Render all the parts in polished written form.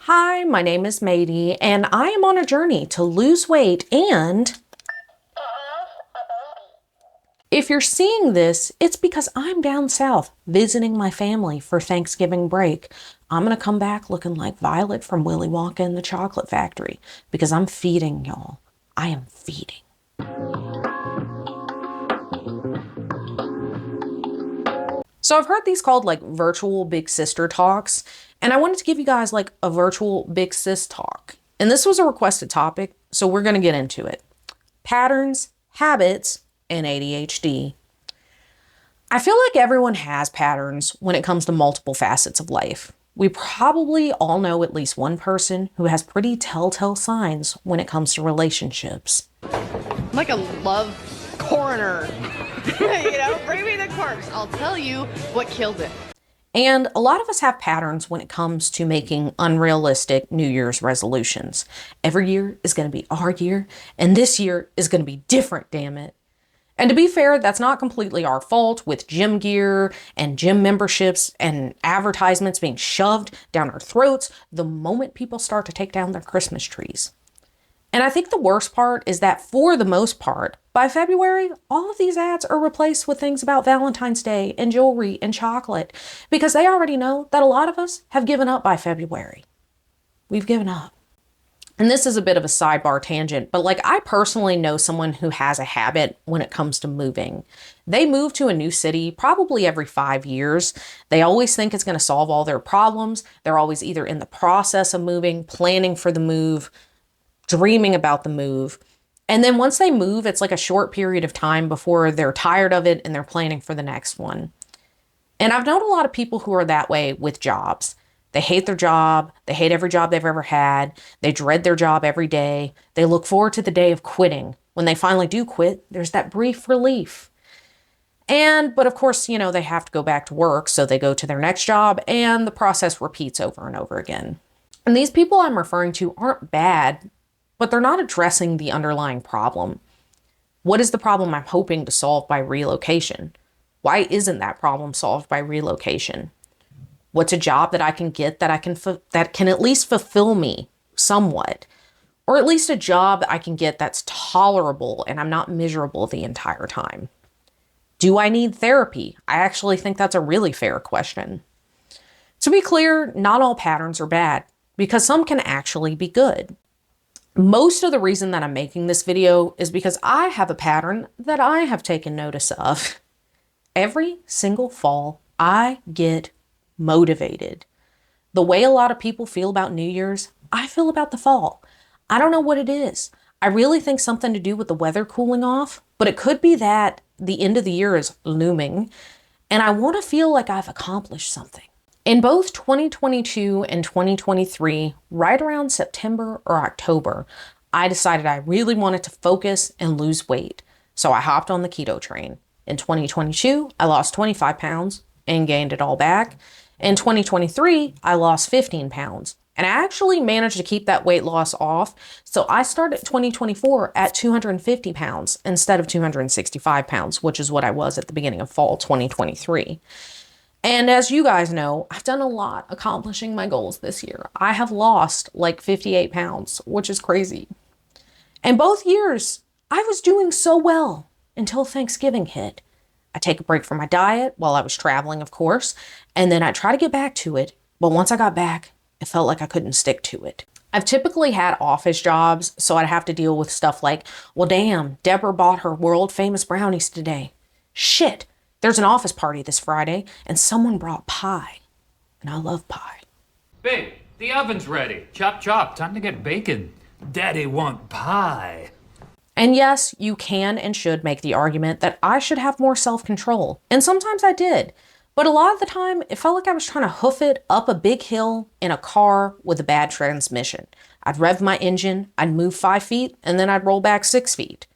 Hi, my name is Mady, and I am on a journey to lose weight and if you're seeing this, it's because I'm down south visiting my family for Thanksgiving break. I'm going to come back looking like Violet from Willy Wonka and the Chocolate Factory because I'm feeding, y'all. I am feeding. So I've heard these called like virtual big sister talks, and I wanted to give you guys like a virtual big sis talk. And this was a requested topic, so we're going to get into it. Patterns, habits, and ADHD. I feel like everyone has patterns when it comes to multiple facets of life. We probably all know at least one person who has pretty telltale signs when it comes to relationships. I'm like a love coroner. Bring me the corpse. I'll tell you what killed it. And a lot of us have patterns when it comes to making unrealistic New Year's resolutions. Every year is going to be our year, and this year is going to be different, damn it. And to be fair, that's not completely our fault with gym gear and gym memberships and advertisements being shoved down our throats the moment people start to take down their Christmas trees. And I think the worst part is that for the most part, by February, all of these ads are replaced with things about Valentine's Day and jewelry and chocolate because they already know that a lot of us have given up by February. We've given up. And this is a bit of a sidebar tangent, but like I personally know someone who has a habit when it comes to moving. They move to a new city probably every 5 years. They always think it's going to solve all their problems. They're always either in the process of moving, planning for the move, dreaming about the move. And then once they move, it's like a short period of time before they're tired of it and they're planning for the next one. And I've known a lot of people who are that way with jobs. They hate their job. They hate every job they've ever had. They dread their job every day. They look forward to the day of quitting. When they finally do quit, there's that brief relief. But of course, they have to go back to work, so they go to their next job and the process repeats over and over again. And these people I'm referring to aren't bad, but they're not addressing the underlying problem. What is the problem I'm hoping to solve by relocation? Why isn't that problem solved by relocation? What's a job that I can get that can at least fulfill me somewhat? Or at least a job I can get that's tolerable and I'm not miserable the entire time. Do I need therapy? I actually think that's a really fair question. To be clear, not all patterns are bad because some can actually be good. Most of the reason that I'm making this video is because I have a pattern that I have taken notice of. Every single fall, I get motivated. The way a lot of people feel about New Year's, I feel about the fall. I don't know what it is. I really think something to do with the weather cooling off, but it could be that the end of the year is looming and I want to feel like I've accomplished something. In both 2022 and 2023, right around September or October, I decided I really wanted to focus and lose weight. So I hopped on the keto train. In 2022, I lost 25 pounds and gained it all back. In 2023, I lost 15 pounds. And I actually managed to keep that weight loss off. So I started 2024 at 250 pounds instead of 265 pounds, which is what I was at the beginning of fall 2023. And as you guys know, I've done a lot accomplishing my goals this year. I have lost like 58 pounds, which is crazy. And both years, I was doing so well until Thanksgiving hit. I take a break from my diet while I was traveling, of course, and then I try to get back to it. But once I got back, it felt like I couldn't stick to it. I've typically had office jobs, so I'd have to deal with stuff like, well, damn, Deborah bought her world famous brownies today. Shit. There's an office party this Friday, and someone brought pie. And I love pie. Babe, the oven's ready. Chop, chop. Time to get bacon. Daddy want pie. And yes, you can and should make the argument that I should have more self-control. And sometimes I did. But a lot of the time, it felt like I was trying to hoof it up a big hill in a car with a bad transmission. I'd rev my engine, I'd move 5 feet, and then I'd roll back 6 feet.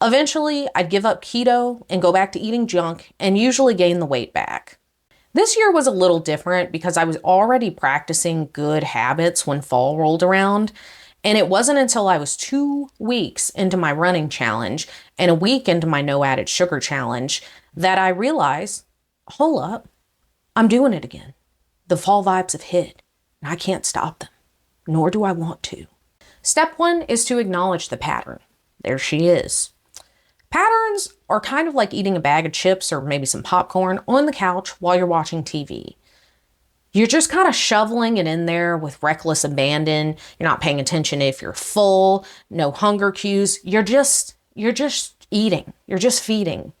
Eventually, I'd give up keto and go back to eating junk and usually gain the weight back. This year was a little different because I was already practicing good habits when fall rolled around. And it wasn't until I was 2 weeks into my running challenge and a week into my no added sugar challenge that I realized, hold up, I'm doing it again. The fall vibes have hit and I can't stop them. nor do I want to. Step 1 is to acknowledge the pattern. There she is. Patterns are kind of like eating a bag of chips or maybe some popcorn on the couch while you're watching TV. You're just kind of shoveling it in there with reckless abandon. You're not paying attention if you're full, no hunger cues. You're just eating. You're just feeding.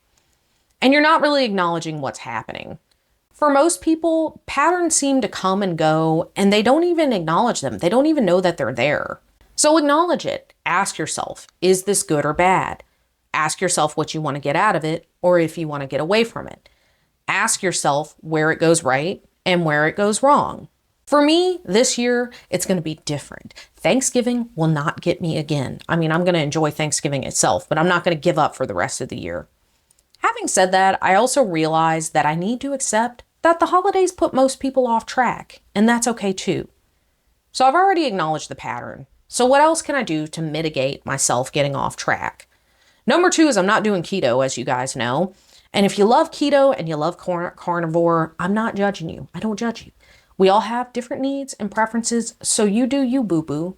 And you're not really acknowledging what's happening. For most people, patterns seem to come and go, and they don't even acknowledge them. They don't even know that they're there. So acknowledge it. Ask yourself, is this good or bad? Ask yourself what you want to get out of it, or if you want to get away from it. Ask yourself where it goes right and where it goes wrong. For me, this year, it's going to be different. Thanksgiving will not get me again. I mean, I'm going to enjoy Thanksgiving itself, but I'm not going to give up for the rest of the year. Having said that, I also realize that I need to accept that the holidays put most people off track, and that's okay too. So I've already acknowledged the pattern. So what else can I do to mitigate myself getting off track? Number 2 is I'm not doing keto, as you guys know. And if you love keto and you love carnivore, I'm not judging you. I don't judge you. We all have different needs and preferences, so you do you, boo-boo.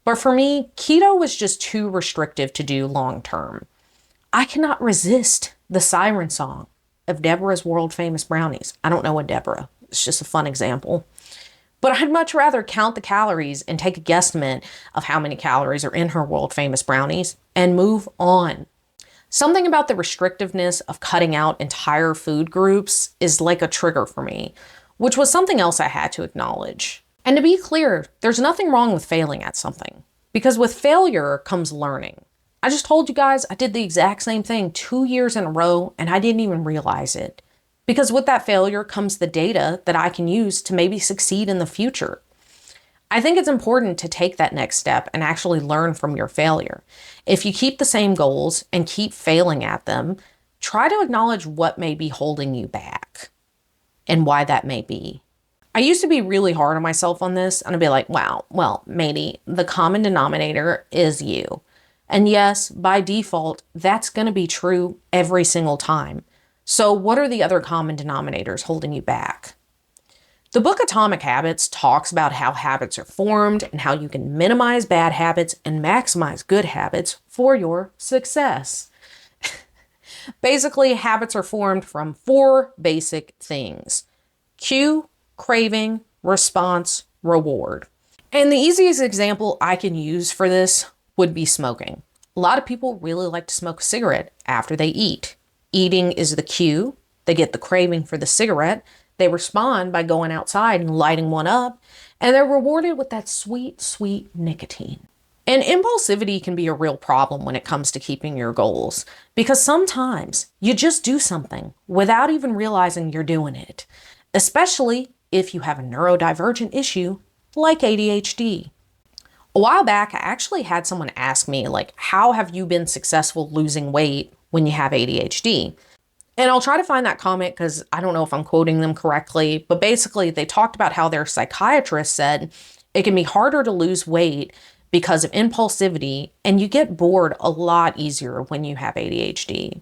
But for me, keto was just too restrictive to do long term. I cannot resist the siren song of Deborah's world famous brownies. I don't know a Deborah. It's just a fun example. But I'd much rather count the calories and take a guesstimate of how many calories are in her world famous brownies and move on. Something about the restrictiveness of cutting out entire food groups is like a trigger for me, which was something else I had to acknowledge. And to be clear, there's nothing wrong with failing at something, because with failure comes learning. I just told you guys I did the exact same thing 2 years in a row and I didn't even realize it. Because with that failure comes the data that I can use to maybe succeed in the future. I think it's important to take that next step and actually learn from your failure. If you keep the same goals and keep failing at them, try to acknowledge what may be holding you back and why that may be. I used to be really hard on myself on this and I'd be like, wow, well, matey, the common denominator is you. And yes, by default, that's going to be true every single time. So what are the other common denominators holding you back? The book Atomic Habits talks about how habits are formed and how you can minimize bad habits and maximize good habits for your success. Basically, habits are formed from 4 basic things: cue, craving, response, reward. And the easiest example I can use for this would be smoking. A lot of people really like to smoke a cigarette after they eat. Eating is the cue. They get the craving for the cigarette. They respond by going outside and lighting one up, and they're rewarded with that sweet, sweet nicotine. And impulsivity can be a real problem when it comes to keeping your goals, because sometimes you just do something without even realizing you're doing it, especially if you have a neurodivergent issue like ADHD. A while back, I actually had someone ask me, like, how have you been successful losing weight when you have ADHD? And I'll try to find that comment because I don't know if I'm quoting them correctly, but basically they talked about how their psychiatrist said it can be harder to lose weight because of impulsivity, and you get bored a lot easier when you have ADHD.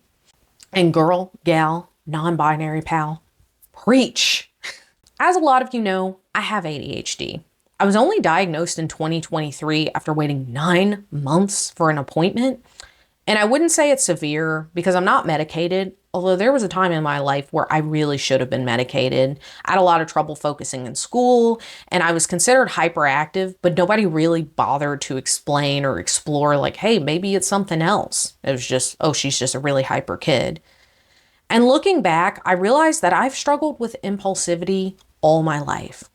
And girl, gal, non-binary pal, preach. As a lot of you know, I have ADHD. I was only diagnosed in 2023 after waiting 9 months for an appointment. And I wouldn't say it's severe because I'm not medicated, although there was a time in my life where I really should have been medicated. I had a lot of trouble focusing in school, and I was considered hyperactive, but nobody really bothered to explain or explore, like, hey, maybe it's something else. It was just, oh, she's just a really hyper kid. And looking back, I realized that I've struggled with impulsivity all my life.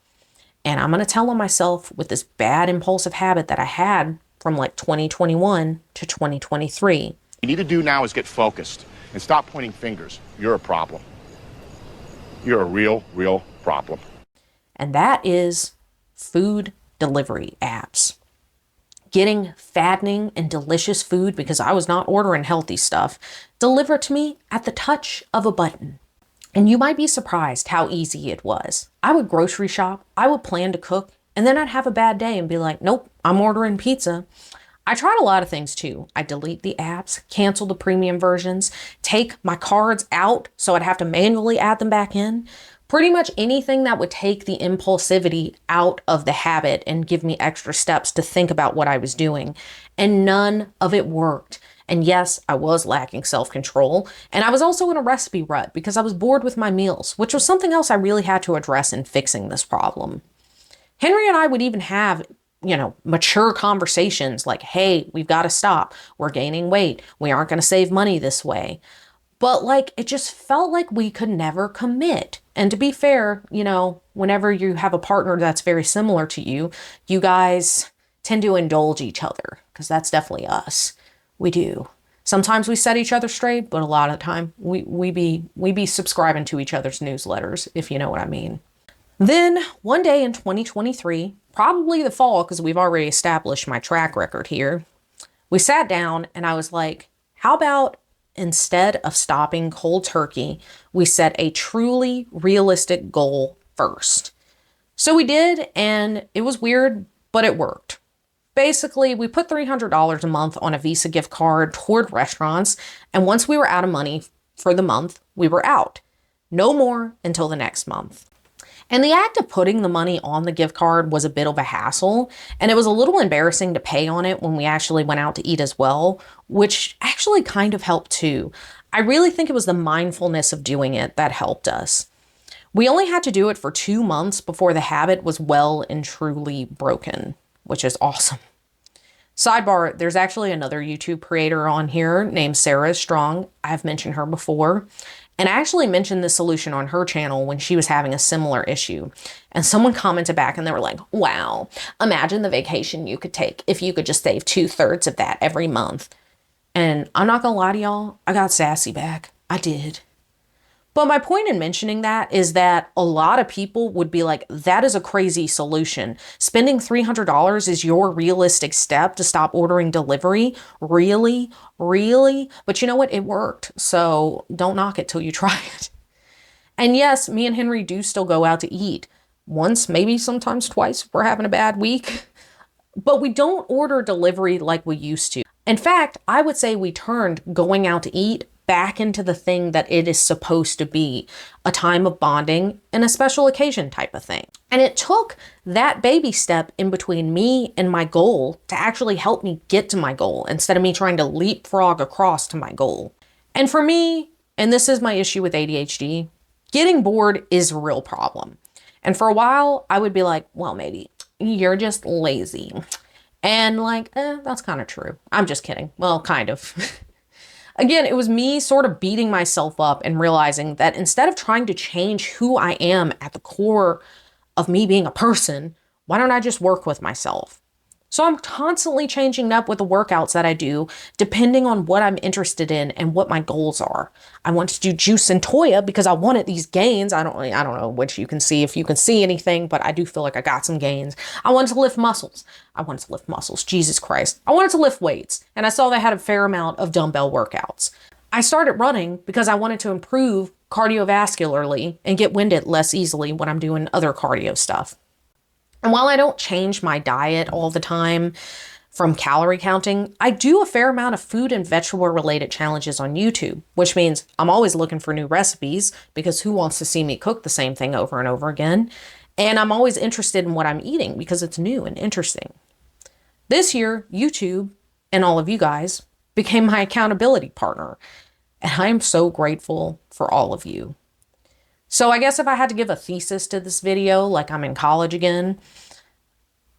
And I'm going to tell on myself with this bad impulsive habit that I had from like 2021 to 2023. What you need to do now is get focused and stop pointing fingers. You're a problem. You're a real problem. And that is food delivery apps. Getting fattening and delicious food, because I was not ordering healthy stuff, delivered to me at the touch of a button. And you might be surprised how easy it was. I would grocery shop, I would plan to cook, and then I'd have a bad day and be like, nope, I'm ordering pizza. I tried a lot of things too. I delete the apps, cancel the premium versions, take my cards out so I'd have to manually add them back in. Pretty much anything that would take the impulsivity out of the habit and give me extra steps to think about what I was doing. And none of it worked. And yes, I was lacking self-control. And I was also in a recipe rut because I was bored with my meals, which was something else I really had to address in fixing this problem. Henry and I would even have, mature conversations like, hey, we've got to stop. We're gaining weight. We aren't going to save money this way. But it just felt like we could never commit. And to be fair, whenever you have a partner that's very similar to you, you guys tend to indulge each other because that's definitely us. We do. Sometimes we set each other straight, but a lot of the time we be subscribing to each other's newsletters, if you know what I mean. Then one day in 2023, probably the fall, because we've already established my track record here, we sat down and I was like, how about instead of stopping cold turkey, we set a truly realistic goal first? So we did, and it was weird, but it worked. Basically, we put $300 a month on a Visa gift card toward restaurants, and once we were out of money for the month, we were out. No more until the next month. And the act of putting the money on the gift card was a bit of a hassle, and it was a little embarrassing to pay on it when we actually went out to eat as well, which actually kind of helped too. I really think it was the mindfulness of doing it that helped us. We only had to do it for 2 months before the habit was well and truly broken, which is awesome. Sidebar, there's actually another YouTube creator on here named Sarah Strong. I've mentioned her before. And I actually mentioned this solution on her channel when she was having a similar issue. And someone commented back and they were like, wow, imagine the vacation you could take if you could just save 2/3 of that every month. And I'm not gonna lie to y'all, I got sassy back. I did. But my point in mentioning that is that a lot of people would be like, that is a crazy solution. Spending $300 is your realistic step to stop ordering delivery? Really? Really? But you know what? It worked. So don't knock it till you try it. And yes, me and Henry do still go out to eat. Once, maybe sometimes twice if we're having a bad week. But we don't order delivery like we used to. In fact, I would say we turned going out to eat back into the thing that it is supposed to be, a time of bonding and a special occasion type of thing. And it took that baby step in between me and my goal to actually help me get to my goal instead of me trying to leapfrog across to my goal. And for me, and this is my issue with ADHD, getting bored is a real problem. And for a while, I would be like, well, maybe you're just lazy. And that's kind of true. I'm just kidding. Well, kind of. Again, it was me sort of beating myself up and realizing that instead of trying to change who I am at the core of me being a person, why don't I just work with myself? So I'm constantly changing up with the workouts that I do, depending on what I'm interested in and what my goals are. I want to do juice and Toya because I wanted these gains. I don't know which you can see, if you can see anything, but I do feel like I got some gains. I wanted to lift muscles. Jesus Christ. I wanted to lift weights, and I saw they had a fair amount of dumbbell workouts. I started running because I wanted to improve cardiovascularly and get winded less easily when I'm doing other cardio stuff. And while I don't change my diet all the time from calorie counting, I do a fair amount of food and vegetable related challenges on YouTube, which means I'm always looking for new recipes because who wants to see me cook the same thing over and over again? And I'm always interested in what I'm eating because it's new and interesting. This year, YouTube and all of you guys became my accountability partner. And I am so grateful for all of you. So I guess if I had to give a thesis to this video, like I'm in college again,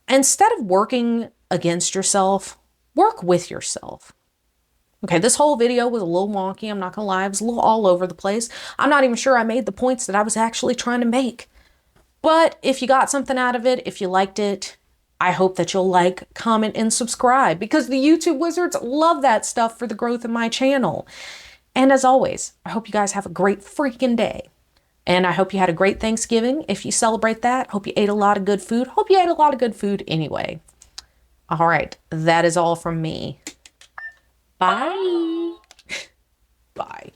instead of working against yourself, work with yourself. Okay, this whole video was a little wonky, I'm not gonna lie, it was a little all over the place. I'm not even sure I made the points that I was actually trying to make. But if you got something out of it, if you liked it, I hope that you'll like, comment, and subscribe because the YouTube wizards love that stuff for the growth of my channel. And as always, I hope you guys have a great freaking day. And I hope you had a great Thanksgiving. If you celebrate that, hope you ate a lot of good food. Hope you ate a lot of good food anyway. All right, that is all from me. Bye. Bye.